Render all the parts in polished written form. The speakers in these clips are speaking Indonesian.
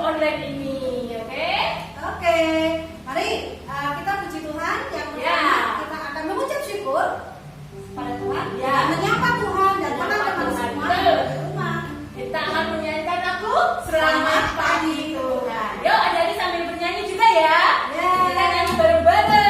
online ini. Oke? Oke, mari kita puji Tuhan. Yang pertama kita akan mengucap syukur pada Tuhan. Ya. Menyapa Tuhan dan Menyapa teman-teman Tuhan. semua Betul. di rumah. Kita akan menyanyikan lagu Selamat Pagi Tuhan. Yuk, adik-adik sambil bernyanyi juga ya. Ya. Kita nyanyi bareng-bareng.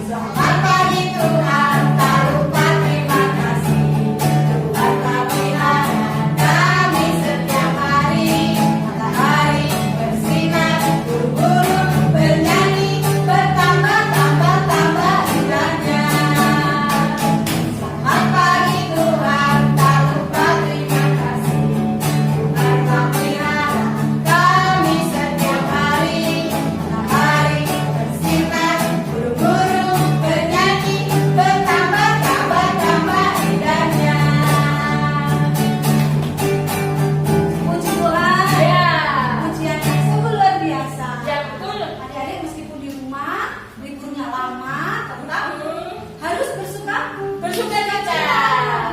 Selamat pagi Tuhan, tak lupa terima kasih. Tuhan telah pelihara kami setiap hari. Matahari bersinar, burung-burung bernyanyi, bertambah-tambah indahnya. Selamat pagi Tuhan, tak lupa terima kasih. Tuhan telah pelihara kami setiap hari. Matahari bersinar, burung-burung bernyanyi, bertambah-tambah indahnya. Puji Tuhan. Ya. Pujian yang sungguh luar biasa. Ya, betul. Adik-adik meskipun di rumah liburnya lama, tetap harus bersuka. Bersuka cita.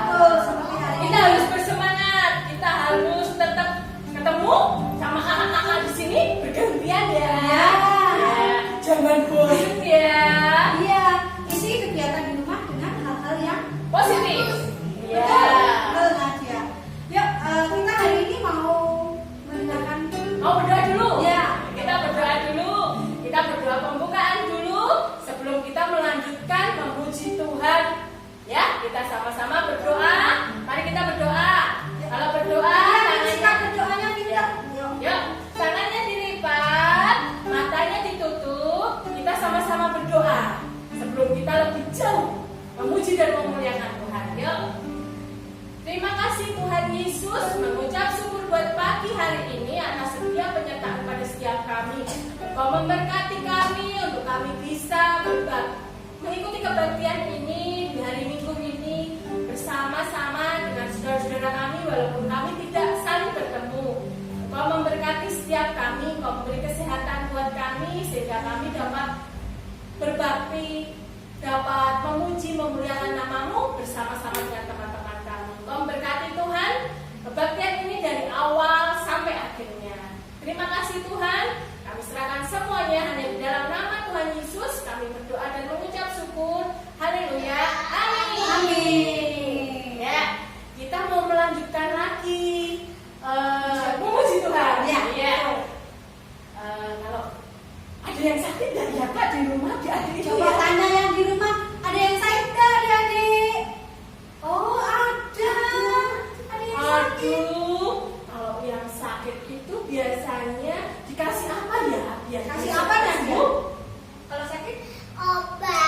Betul, seperti hari ini. Kita harus bersemangat. Kita harus tetap ketemu sama kakak-kakak di sini bergantian ya. Ya. Jangan bosan ya. Iya, isi kegiatan di rumah dengan hal-hal yang Positif. Ya. betul, Nadia. Yuk, kita hari ini mau mendengarkan. Mau berdoa dulu? Ya. Kita berdoa dulu. Kita berdoa pembukaan dulu sebelum kita melanjutkan memuji Tuhan. Ya, kita sama-sama berdoa. Mari kita berdoa. Kalau berdoa, Kita tangannya berdoanya pintar. Yuk. yuk, tangannya dilipat, matanya ditutup. Kita sama-sama berdoa sebelum kita lebih jauh memuji dan memuliakan Tuhan. Yuk. Terima kasih Tuhan Yesus, mengucap syukur buat pagi hari ini atas setiap penyertaan pada setiap kami. Kau memberkati kami untuk kami bisa mengikuti kebaktian ini di hari Minggu ini bersama-sama dengan saudara-saudara kami walaupun kami tidak saling bertemu. Kau memberkati setiap kami, kau memberi kesehatan buat kami sehingga kami dapat berbakti, dapat memuji, memuliakan namamu bersama-sama dengan teman-teman kami. Kau memberkati Tuhan, kebaktian ini dari awal sampai akhirnya. Terima kasih Tuhan, kami serahkan semuanya hanya di dalam nama Tuhan Yesus. Kami berdoa dan mengucap syukur. Haleluya, amin. Amin. Ya, kita mau melanjutkan lagi memuji Tuhan. Ya. Kalau ada yang sakit dan ya Kak di rumah diadili Coba tanya yang di rumah, ada yang sakit nggak adik-adik? Oh, ada. Ada yang sakit. Aduh, kalau yang sakit itu biasanya dikasih apa ya? Biar Kasih bisa apa, Nadia? sembuh. Kalau sakit? Obat.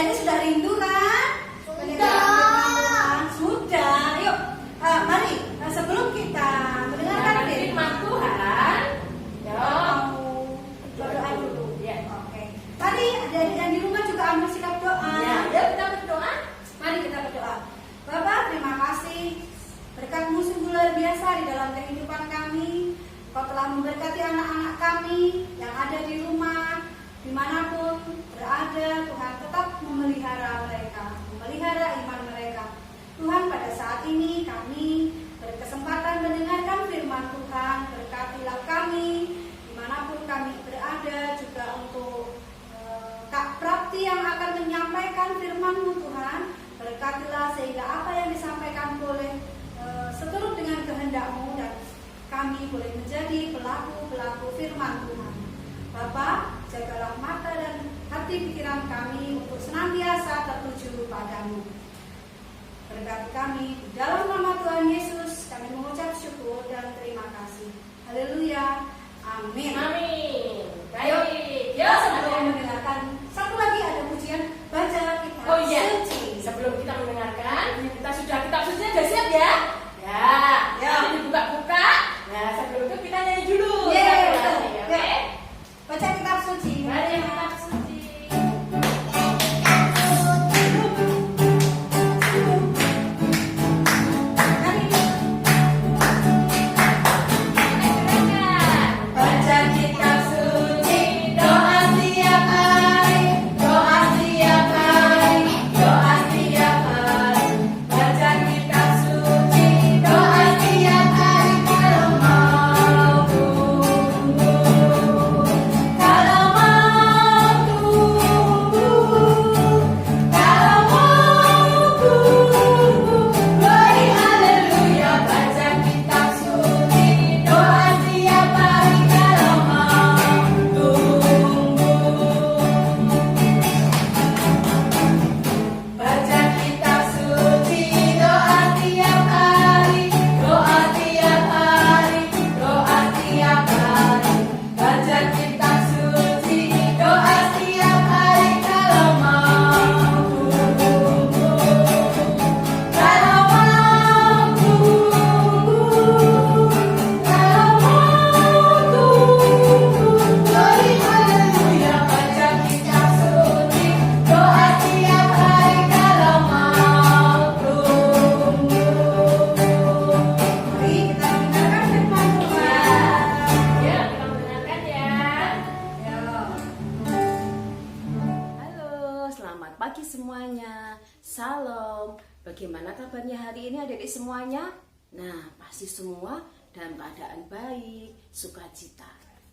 Adik-adik sudah rindu kan? Mendengarkan firman Tuhan? Sudah. Yuk, mari sebelum kita mendengarkan firman Tuhan, mau berdoa dulu. Ya. Oke. Mari adik-adik yang di rumah juga ambil sikap doa. Ya, kita berdoa. Mari kita berdoa. Bapak, terima kasih berkat-Mu sungguh luar biasa di dalam kehidupan kami. Kau telah memberkati anak-anak kami yang ada di rumah, dimanapun berada. Tuhan tetap memelihara mereka, memelihara iman mereka. Tuhan, pada saat ini kami berkesempatan mendengarkan firman Tuhan. Berkatilah kami dimanapun kami berada, juga untuk Kak Prapti yang akan menyampaikan firman-Mu Tuhan. Berkatilah sehingga apa yang disampaikan boleh seturut dengan kehendak-Mu dan kami boleh menjadi pelaku-pelaku firman Tuhan. Bapak, jagalah mata dan hati pikiran kami untuk senantiasa tertuju padamu. Berkati kami di dalam nama Tuhan Yesus, kami mengucap syukur dan terima kasih. Haleluya. Amin. Amin. Ayo, Baik. ya sebelum mendengarkan satu lagi ada pujian baca kitab Oh iya, suci. sebelum kita mendengarkan, kita sudah kitab suci sudah siap ya? Ya, Ya. nanti dibuka-buka. Nah, sebelum itu kita nyanyi dulu. Yeay, Satu betul. lagu, ya, Ya. oke? Baca kitab suci. Mari kitab suci. Baca kitab suci, doa setiap hari, doa setiap hari, doa setiap hari. Baca kitab suci, doa setiap hari kalau mau tunggu, kalau mau tunggu, kalau mau tunggu. Glory haleluya, baca kitab suci, doa setiap hari kalau mau tunggu. Baca kitab suci, doa tiap hari, doa tiap hari, doa tiap hari. Baca kitab suci, doa tiap hari kalau mau tunggu, kalau mau tunggu, kalau mau tunggu. Glory haleluya, baca kitab suci, doa tiap hari kalau mau tunggu. Mari kita mendengarkan firman Tuhan. Ya, kita mendengarkan ya. Ya. Halo, selamat pagi semuanya. Salam. Bagaimana kabarnya hari ini adik-adik semuanya? Nah, pasti semua dalam keadaan baik, sukacita.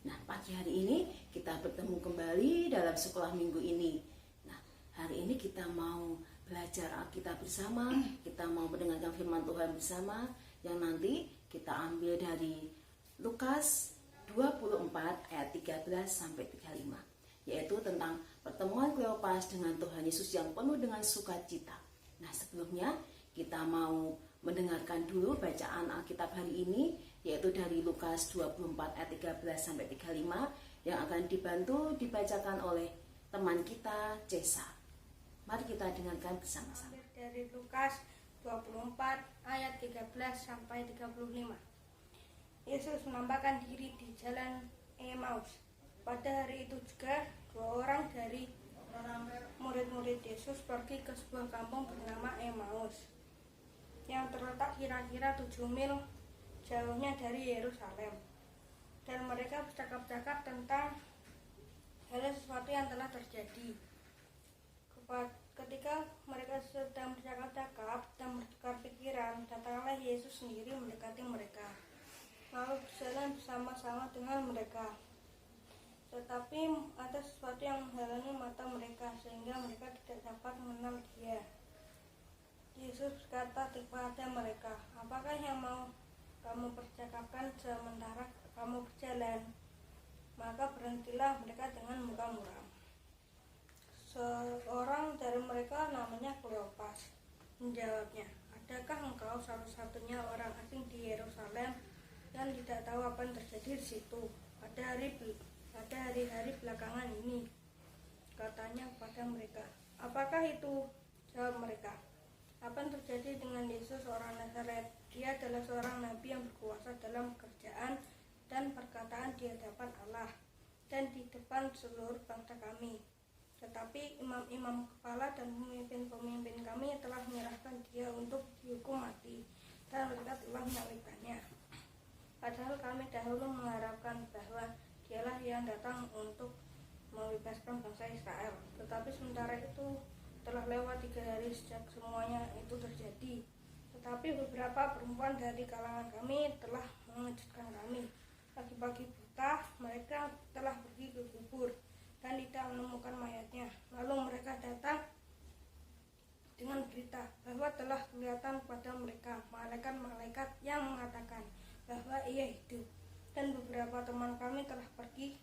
Nah, pagi hari ini kita bertemu kembali dalam sekolah minggu ini. Nah, hari ini kita mau belajar Alkitab bersama, kita mau mendengarkan firman Tuhan bersama yang nanti kita ambil dari Lukas 24 ayat 13 sampai 35, yaitu tentang pertemuan Kleopas dengan Tuhan Yesus yang penuh dengan sukacita. Nah, sebelumnya kita mau mendengarkan dulu bacaan Alkitab hari ini, yaitu dari Lukas 24 ayat 13 sampai 35 yang akan dibantu dibacakan oleh teman kita Cesa. Mari kita dengarkan bersama-sama. Dari Lukas 24 ayat 13 sampai 35. Yesus menampakkan diri di jalan Emmaus. Pada hari itu juga 2 orang dari murid-murid Yesus pergi ke sebuah kampung bernama Emmaus yang terletak kira-kira 7 mil jauhnya dari Yerusalem. Dan mereka bercakap-cakap tentang segala sesuatu yang telah terjadi. Ketika mereka sedang bercakap-cakap dan bertukar pikiran, datanglah Yesus sendiri mendekati mereka, lalu berjalan bersama-sama dengan mereka. Tetapi ada sesuatu yang menghalangi mata mereka, sehingga mereka tidak dapat mengenal Dia. Yesus berkata kepada mereka, "Apakah yang mau kamu percakapkan sementara kamu berjalan?" Maka berhentilah mereka dengan muka muram. Seorang dari mereka namanya Kleopas menjawabnya, "Adakah engkau satu-satunya orang asing di Yerusalem dan tidak tahu apa yang terjadi di situ pada hari-hari belakangan ini?" Katanya kepada mereka. Apakah itu? Jawab mereka. Apa yang terjadi dengan Yesus orang Nazaret? Dia adalah seorang nabi yang berkuasa dalam pekerjaan dan perkataan di hadapan Allah dan di depan seluruh bangsa kami. Tetapi imam-imam kepala dan pemimpin-pemimpin kami telah menyerahkan dia untuk dihukum mati, dan mereka telah menyalibkannya. Padahal kami dahulu mengharapkan bahwa dialah yang datang untuk membebaskan bangsa Israel. Tetapi sementara itu telah lewat 3 hari sejak semuanya itu terjadi. Tetapi beberapa perempuan dari kalangan kami telah mengejutkan kami. Pagi-pagi buta mereka telah pergi ke kubur dan tidak menemukan mayatnya. Lalu mereka datang dengan berita bahwa telah kelihatan pada mereka malaikat-malaikat yang mengatakan bahwa ia hidup. Dan beberapa teman kami telah pergi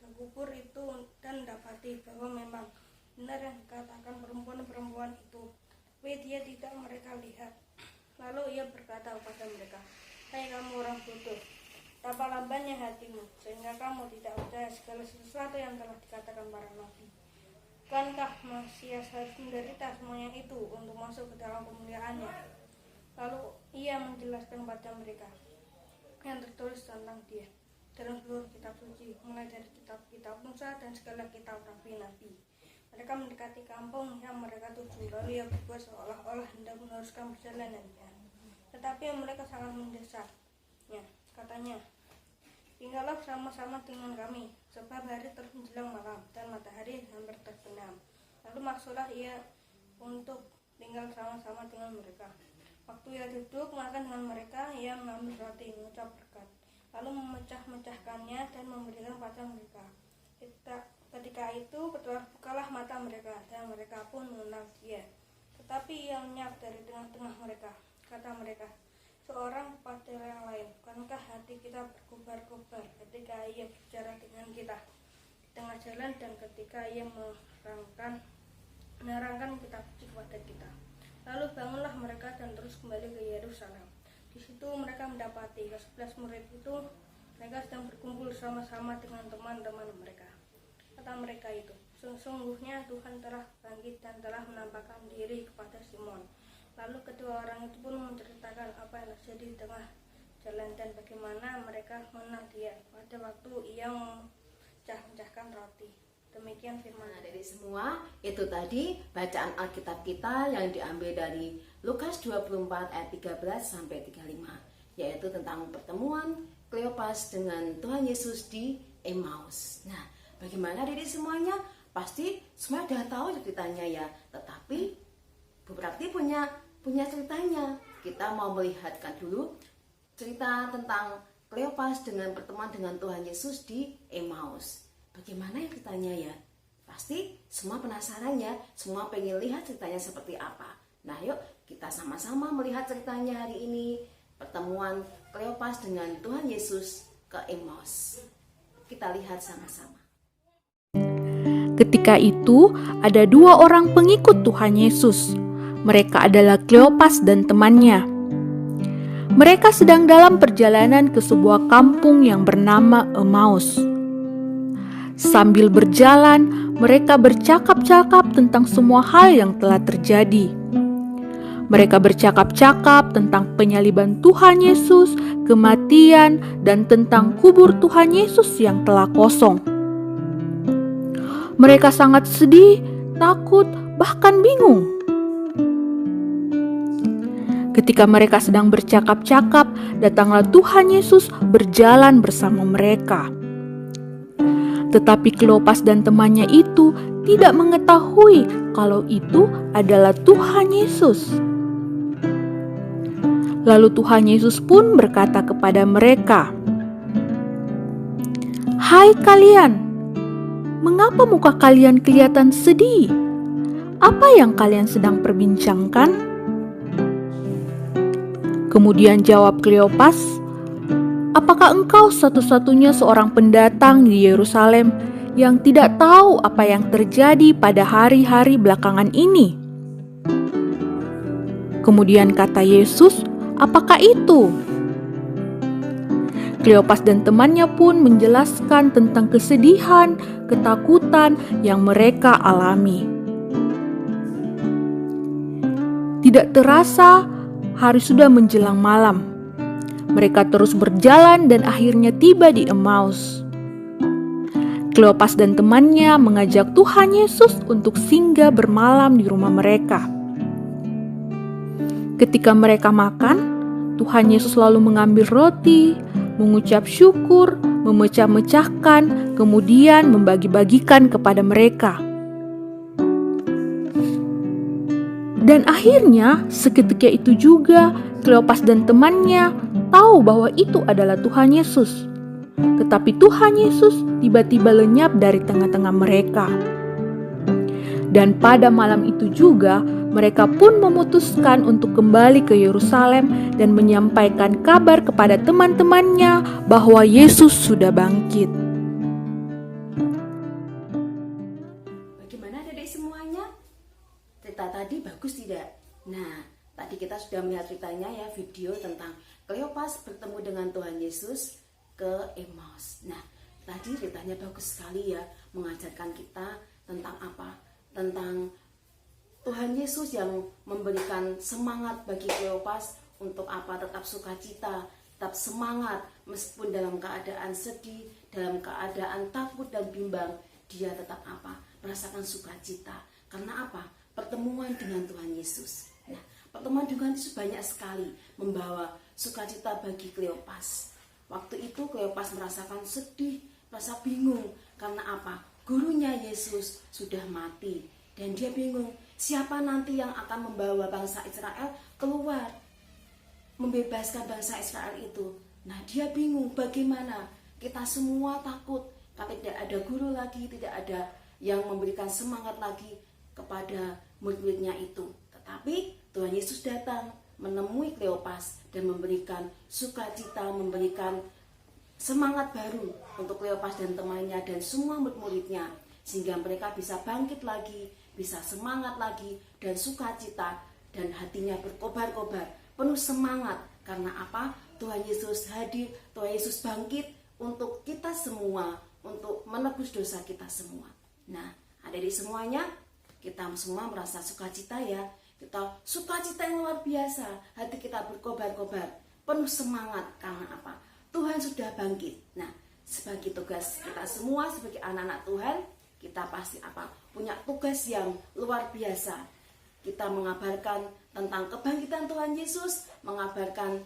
ke kubur itu dan dapati bahwa memang benar yang dikatakan perempuan-perempuan itu, tapi dia tidak mereka lihat. Lalu ia berkata kepada mereka, "Hai kamu orang bodoh, betapa lambannya hatimu, sehingga kamu tidak percaya segala sesuatu yang telah dikatakan para nabi. Bukankah Mesias harus menderita semuanya itu untuk masuk ke dalam kemuliaannya?" Lalu ia menjelaskan pada mereka yang tertulis tentang dia dalam seluruh kitab suci, mulai dari kitab-kitab Musa dan segala kitab nabi-nabi. Mereka mendekati kampung yang mereka tuju, lalu ia berbuat seolah-olah hendak meneruskan perjalanannya. Tetapi mereka sangat mendesaknya. Katanya, "Tinggallah bersama-sama dengan kami, sebab hari terus menjelang malam dan matahari hampir terbenam." Lalu maksudlah ia untuk tinggal sama-sama dengan mereka. Waktu ia duduk makan dengan mereka, ia mengambil roti, mengucap berkat, lalu memecah-mecahkannya dan memberikan pada mereka. Ketika itu terbukalah mata mereka dan mereka pun mengenal dia. Tetapi ia lenyap dari tengah-tengah mereka. Kata mereka seorang kepada yang lain, "Bukankah hati kita berkobar-kobar ketika ia bicara dengan kita di tengah jalan dan ketika ia menerangkan kitab suci kepada kita?" Lalu bangunlah mereka dan terus kembali ke Yerusalem. Di situ mereka mendapati ke-11 murid itu, mereka sedang berkumpul sama-sama dengan teman-teman mereka. Kata mereka itu, "Sesungguhnya Tuhan telah bangkit dan telah menampakkan diri kepada Simon." Lalu kedua orang itu pun menceritakan apa yang terjadi di tengah jalan dan bagaimana mereka mengenal dia pada waktu ia memecah-mecahkan roti. Demikian firman. Nah, dari semua itu tadi bacaan Alkitab kita yang diambil dari Lukas 24 ayat 13 sampai 35, yaitu tentang pertemuan Kleopas dengan Tuhan Yesus di Emmaus. Nah, bagaimana dari semuanya? Pasti semua sudah tahu ceritanya ya, tetapi Bu Prakti punya ceritanya. Kita mau melihatkan dulu cerita tentang Kleopas dengan pertemuan dengan Tuhan Yesus di Emmaus. Bagaimana ceritanya ya? Pasti semua penasaran ya, semua pengen lihat ceritanya seperti apa. Nah yuk kita sama-sama melihat ceritanya hari ini, pertemuan Kleopas dengan Tuhan Yesus ke Emmaus. Kita lihat sama-sama. Ketika itu ada 2 orang pengikut Tuhan Yesus. Mereka adalah Kleopas dan temannya. Mereka sedang dalam perjalanan ke sebuah kampung yang bernama Emmaus. Sambil berjalan, mereka bercakap-cakap tentang semua hal yang telah terjadi. Mereka bercakap-cakap tentang penyaliban Tuhan Yesus, kematian, dan tentang kubur Tuhan Yesus yang telah kosong. Mereka sangat sedih, takut, bahkan bingung. Ketika mereka sedang bercakap-cakap, datanglah Tuhan Yesus berjalan bersama mereka. Tetapi Kleopas dan temannya itu tidak mengetahui kalau itu adalah Tuhan Yesus. Lalu Tuhan Yesus pun berkata kepada mereka, "Hai kalian, mengapa muka kalian kelihatan sedih? Apa yang kalian sedang perbincangkan?" Kemudian jawab Kleopas, "Apakah engkau satu-satunya seorang pendatang di Yerusalem yang tidak tahu apa yang terjadi pada hari-hari belakangan ini?" Kemudian kata Yesus, "Apakah itu?" Kleopas dan temannya pun menjelaskan tentang kesedihan, ketakutan yang mereka alami. Tidak terasa hari sudah menjelang malam. Mereka terus berjalan dan akhirnya tiba di Emmaus. Kleopas dan temannya mengajak Tuhan Yesus untuk singgah bermalam di rumah mereka. Ketika mereka makan, Tuhan Yesus lalu mengambil roti, mengucap syukur, memecah-mecahkan, kemudian membagi-bagikan kepada mereka. Dan akhirnya seketika itu juga Kleopas dan temannya tahu bahwa itu adalah Tuhan Yesus. Tetapi Tuhan Yesus tiba-tiba lenyap dari tengah-tengah mereka. Dan pada malam itu juga mereka pun memutuskan untuk kembali ke Yerusalem dan menyampaikan kabar kepada teman-temannya bahwa Yesus sudah bangkit. Bagaimana adik semuanya? Cerita tadi bagus tidak? Nah, tadi kita sudah melihat ceritanya ya, video tentang Kleopas bertemu dengan Tuhan Yesus ke Emmaus. Nah, tadi ceritanya bagus sekali ya, mengajarkan kita tentang apa? Tentang Tuhan Yesus yang memberikan semangat bagi Kleopas untuk apa? Tetap sukacita, tetap semangat meskipun dalam keadaan sedih, dalam keadaan takut dan bimbang, dia tetap apa? Merasakan sukacita. Karena apa? Pertemuan dengan Tuhan Yesus. Nah, pertemuan dengan Yesus banyak sekali membawa sukacita bagi Kleopas. Waktu itu Kleopas merasakan sedih, merasa bingung. Karena apa? Gurunya Yesus sudah mati. Dan dia bingung, siapa nanti yang akan membawa bangsa Israel keluar, membebaskan bangsa Israel itu. Nah, dia bingung bagaimana. Kita semua takut, kalau tidak ada guru lagi, tidak ada yang memberikan semangat lagi kepada murid-muridnya itu. Tetapi Tuhan Yesus datang menemui Kleopas dan memberikan sukacita, memberikan semangat baru untuk Kleopas dan temannya dan semua murid-muridnya, sehingga mereka bisa bangkit lagi, bisa semangat lagi dan sukacita, dan hatinya berkobar-kobar, penuh semangat. Karena apa? Tuhan Yesus hadir, Tuhan Yesus bangkit untuk kita semua, untuk menebus dosa kita semua. Nah, adik-adik semuanya, kita semua merasa sukacita ya. Kita sukacita yang luar biasa, hati kita berkobar-kobar, penuh semangat. Karena apa? Tuhan sudah bangkit. Nah, sebagai tugas kita semua sebagai anak-anak Tuhan, kita pasti apa? Punya tugas yang luar biasa. Kita mengabarkan tentang kebangkitan Tuhan Yesus, mengabarkan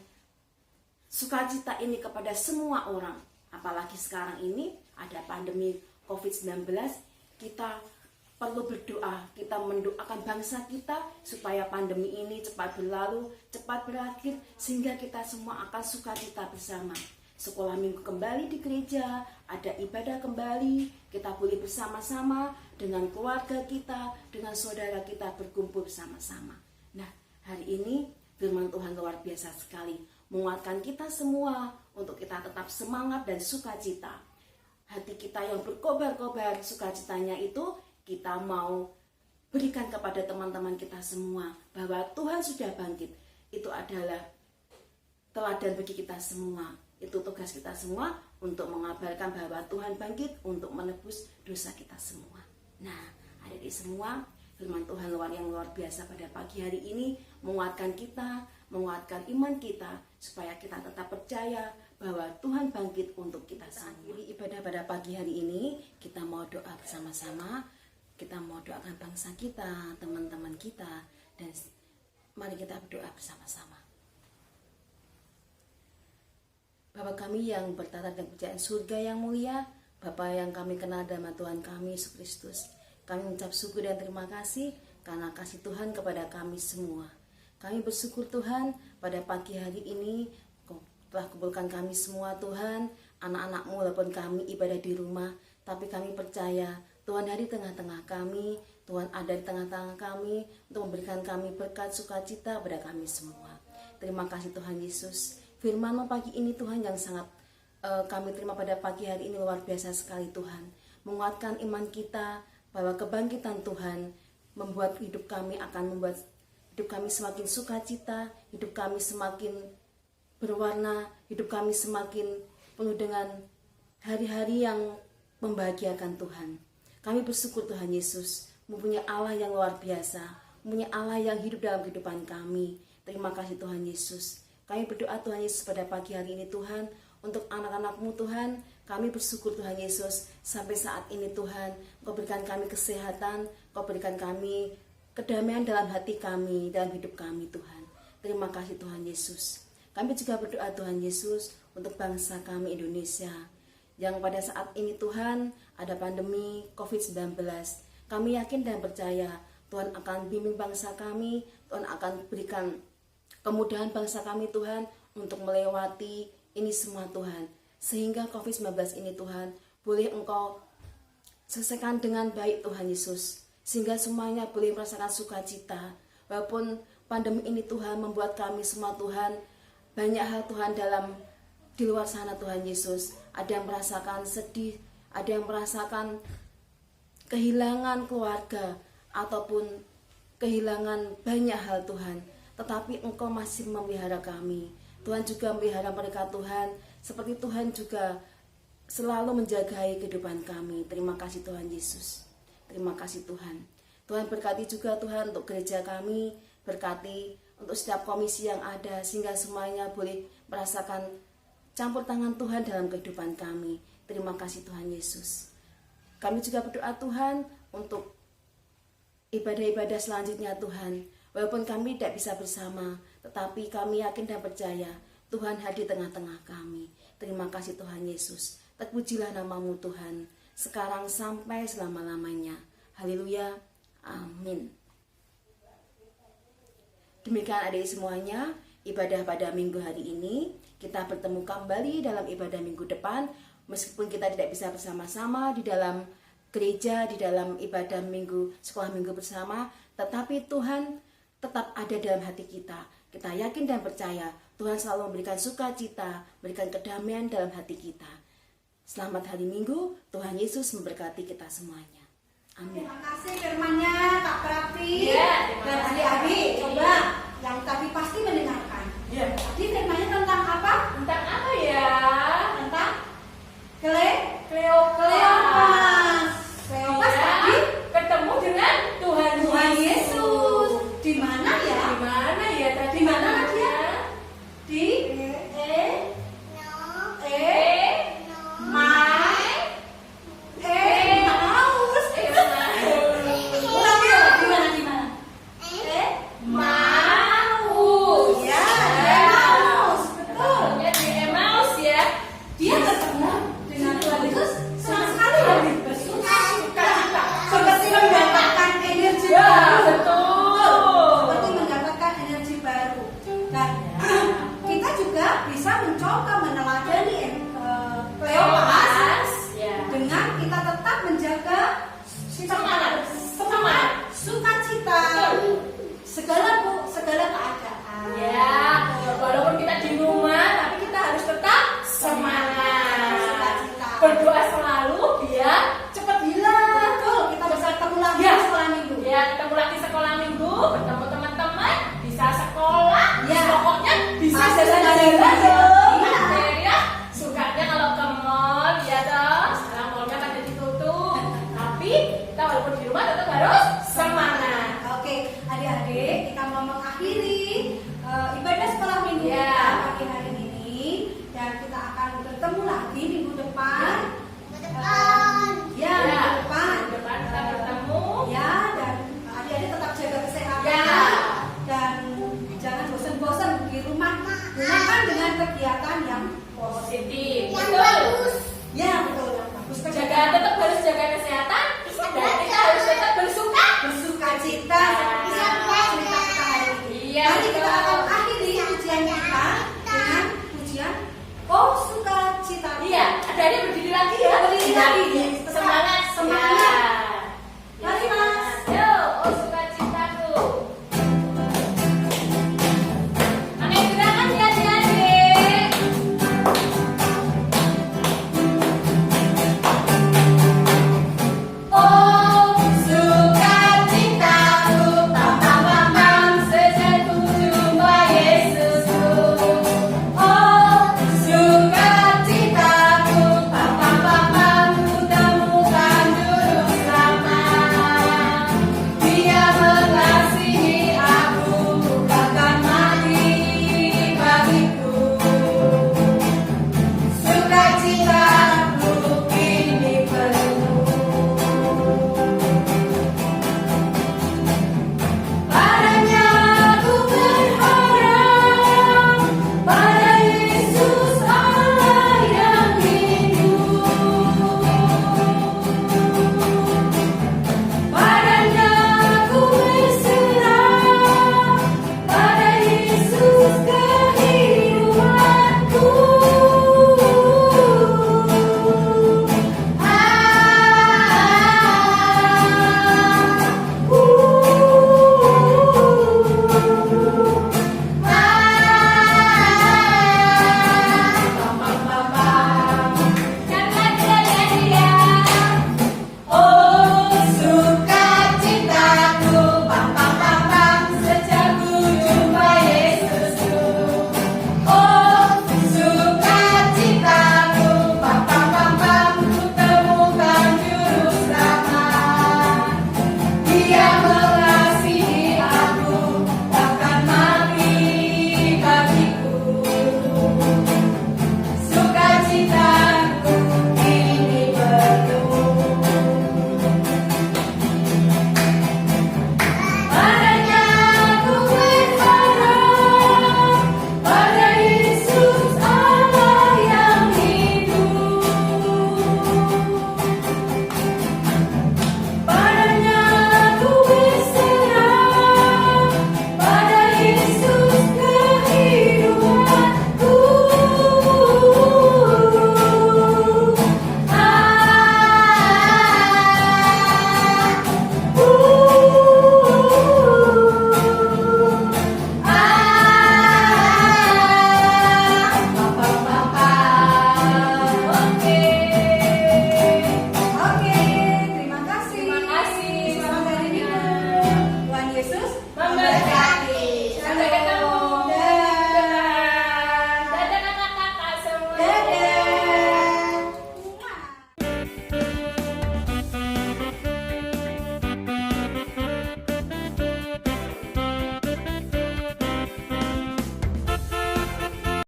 sukacita ini kepada semua orang. Apalagi sekarang ini ada pandemi COVID-19, kita perlu berdoa, kita mendoakan bangsa kita supaya pandemi ini cepat berlalu, cepat berakhir, sehingga kita semua akan sukacita bersama. Sekolah minggu kembali di gereja, ada ibadah kembali, kita boleh bersama-sama dengan keluarga kita, dengan saudara kita berkumpul bersama-sama. Nah, hari ini firman Tuhan luar biasa sekali, menguatkan kita semua untuk kita tetap semangat dan sukacita. Hati kita yang berkobar-kobar sukacitanya itu kita mau berikan kepada teman-teman kita semua bahwa Tuhan sudah bangkit. Itu adalah teladan bagi kita semua. Itu tugas kita semua untuk mengabarkan bahwa Tuhan bangkit untuk menebus dosa kita semua. Nah, adik-adik semua, firman Tuhan yang luar biasa pada pagi hari ini menguatkan kita, menguatkan iman kita supaya kita tetap percaya bahwa Tuhan bangkit untuk kita semua. Akhiri ibadah pada pagi hari ini, kita mau doa bersama-sama. Kita mau doakan bangsa kita, teman-teman kita, dan mari kita berdoa bersama-sama. Bapa kami yang bertata dan kerajaan surga yang mulia, Bapa yang kami kenal dalam Tuhan kami Yesus Kristus, kami mengucap syukur dan terima kasih karena kasih Tuhan kepada kami semua. Kami bersyukur Tuhan pada pagi hari ini telah kumpulkan kami semua Tuhan, anak-anak-Mu walaupun kami ibadah di rumah, tapi kami percaya Tuhan ada di tengah-tengah kami, Tuhan ada di tengah-tengah kami untuk memberikan kami berkat sukacita pada kami semua. Terima kasih Tuhan Yesus. Firman-Mu pagi ini Tuhan yang sangat kami terima pada pagi hari ini luar biasa sekali Tuhan. Menguatkan iman kita bahwa kebangkitan Tuhan membuat hidup kami hidup kami semakin sukacita, hidup kami semakin berwarna, hidup kami semakin penuh dengan hari-hari yang membahagiakan Tuhan. Kami bersyukur Tuhan Yesus mempunyai Allah yang luar biasa, mempunyai Allah yang hidup dalam kehidupan kami. Terima kasih Tuhan Yesus. Kami berdoa Tuhan Yesus pada pagi hari ini Tuhan, untuk anak-anak-Mu Tuhan, kami bersyukur Tuhan Yesus, sampai saat ini Tuhan, Engkau berikan kami kesehatan, Engkau berikan kami kedamaian dalam hati kami, dalam hidup kami Tuhan. Terima kasih Tuhan Yesus. Kami juga berdoa Tuhan Yesus untuk bangsa kami Indonesia, yang pada saat ini Tuhan ada pandemi COVID-19. Kami yakin dan percaya Tuhan akan bimbing bangsa kami, Tuhan akan berikan kemudahan bangsa kami Tuhan untuk melewati ini semua Tuhan, sehingga COVID-19 ini Tuhan boleh Engkau selesaikan dengan baik Tuhan Yesus, sehingga semuanya boleh merasakan sukacita. Walaupun pandemi ini Tuhan membuat kami semua Tuhan banyak hal Tuhan di luar sana Tuhan Yesus, ada yang merasakan sedih, ada yang merasakan kehilangan keluarga ataupun kehilangan banyak hal Tuhan, tetapi Engkau masih memelihara kami. Tuhan juga memelihara mereka Tuhan, seperti Tuhan juga selalu menjagai kehidupan kami. Terima kasih Tuhan Yesus. Terima kasih Tuhan. Tuhan berkati juga Tuhan untuk gereja kami, berkati untuk setiap komisi yang ada, sehingga semuanya boleh merasakan campur tangan Tuhan dalam kehidupan kami. Terima kasih Tuhan Yesus. Kami juga berdoa Tuhan untuk ibadah-ibadah selanjutnya Tuhan. Walaupun kami tidak bisa bersama, tetapi kami yakin dan percaya Tuhan hadir tengah-tengah kami. Terima kasih Tuhan Yesus. Terpujilah nama-Mu Tuhan, sekarang sampai selama-lamanya. Haleluya. Amin. Demikian adik semuanya, ibadah pada minggu hari ini. Kita bertemu kembali dalam ibadah minggu depan. Meskipun kita tidak bisa bersama-sama di dalam gereja, di dalam ibadah minggu, sekolah minggu bersama, tetapi Tuhan tetap ada dalam hati kita. Kita yakin dan percaya Tuhan selalu memberikan sukacita, memberikan kedamaian dalam hati kita. Selamat hari Minggu, Tuhan Yesus memberkati kita semuanya. Amin. Terima kasih firman-Nya Kak Prati Terima dan kasih. adik-adik. Coba yang tadi pasti mendengarkan. Tadi firman-Nya tentang apa? Tentang apa ya? Tentang Kleopas. Kleopas Iya, tadi ketemu dengan Tuhan Yesus. Di mana ya? Di mana ya tadi? Di mana dia? Di Maus. Ulangi ya, di mana? Maus. Ya, di Maus. Betul. Ya, di Emmaus ya. Dia ketemu dengan Tuhan Yesus, senang sekali ya, bersuka-suka, seperti mendapatkan energi Ya, baru. betul. Seperti mendapatkan energi baru. Dan kita juga bisa mencoba meneladani Kleopas Ya. dengan kita tetap menjaga Semangat. sukacita, segala keadaan. Ya, walaupun kita di rumah, tapi kita harus tetap semangat. Sukacita. Berdoa selalu biar cepat hilang. Betul, kita bisa ketemu lagi Ya. sekolah minggu. Ya, ketemu lagi sekolah minggu, bertemu teman-teman, bisa sekolah, Ya. pokoknya bisa Bisa jalan-jalan jalan-jalan. dong. Iya. Ya, sukanya kalau ke mall, ya dong. Sekarang mallnya kan jadi tutup, tapi kita walaupun di rumah tetap harus semangat. Oke, adik-adik, kita mau mengakhiri ibadah sekolah minggu Ya. kita pagi hari ini, dan kita akan bertemu lagi minggu depan. Ya, minggu depan. Di depan kita bertemu. Ya, dan adik-adik tetap jaga kesehatan. Ya. Dan jangan bosan-bosan di rumah. Gunakan dengan kegiatan yang Positif. Yang Betul. bagus. Ya, betul, yang bagus. Tetap harus jaga kesehatan dan kita harus tetap bersuka cita. Bisa cerita kita hari ini. Iya, Nanti kita betul. akan akhiri ujian kita dengan ujian Oh Sukacita. Iya, ada yang berdiri lagi ya. Berdiri lagi.